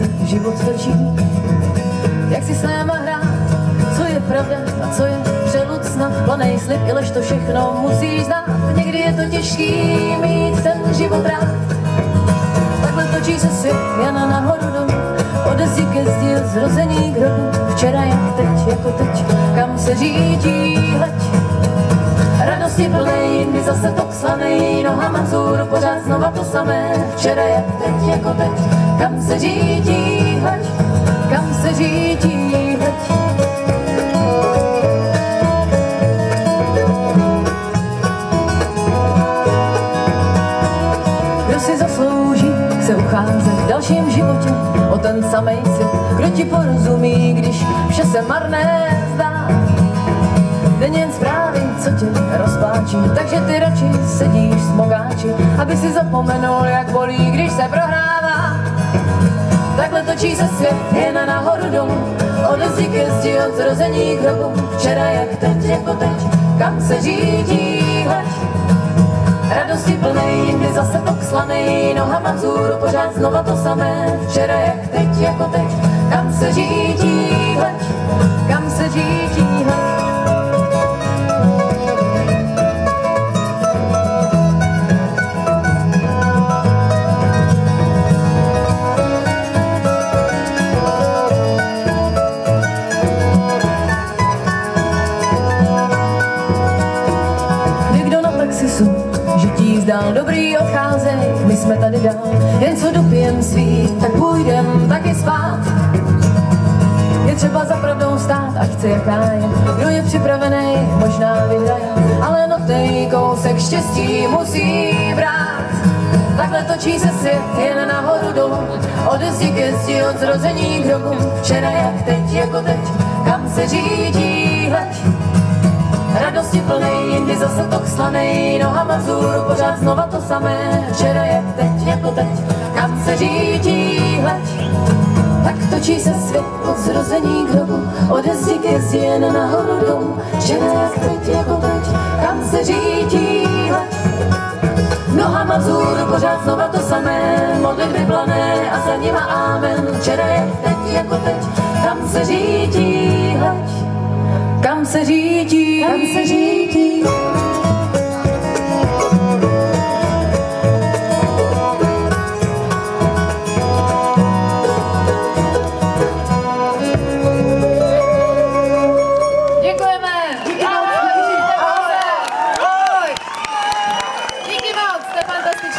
se život točí. Jak si s náma hrát, co je pravda a co je přelud snad, planej slib, i lež to všechno musíš znát. Někdy je to těžký mít ten život rád. Takhle točí se svět jen nahoru dolů, ode zdi ke zdi, od zrození k hrobu. Včera jak teď, jako teď, kam se řídí, hleď. Radosti plnej, jindy zase tok slanej, nohama vzhůru pořád znova to samé. Včera jak teď, jako teď, kam se řídí, hleď. Kam se řídí, hleď. Kdo si zaslouží se ucházet v dalším životě o ten samej svět, kdo ti porozumí, když vše se marné zdá. Denně jen zprávy, co tě rozpláčí, takže ty radši sedíš smokáči, aby si zapomenul, jak bolí, když se prohrává. Takhle točí se svět jen nahoru dolů, ode zdi ke zdi, od zrození k hrobu. Včera jak teď, jako teď, kam se řídí, hleď. Radosti plnej, jindy zase tok slanej, nohama vzhůru pořád znova to samé. Včera jak teď, jako teď, kam se řídí, hleď. Kam se řídí, hleď. Že ti zdál dobrý, odcházej, my jsme tady dál, jen co dopijem svý, tak půjdem taky spát. Je třeba za pravdou stát, ať chce jaká je, kdo je připravený, možná vyhraje, ale notej kousek štěstí musí brát. Takhle točí se svět jen nahoru dolů, ode zdi ke zdi, od zrození k hrobu. Včera jak teď, jako teď, kam se řídí, hleď. Radosti plnej, jindy zase tok slanej, nohama vzhůru pořád znova to samé. Včera jak teď, jako teď, kam se řídí, hleď. Tak točí se svět od zrození k hrobu, ode zdi ke zdi, jen nahoru dolů. Včera jak teď, jako teď, kam se řídí, hleď. Nohama vzhůru pořád znova to samé, modlitby plané a za nima amen. Včera jak teď, jako teď, kam se řídí, hleď. Kam se řídí, kam se řídí. Děkujeme. Díky moc. Díky moc, jste fantastický.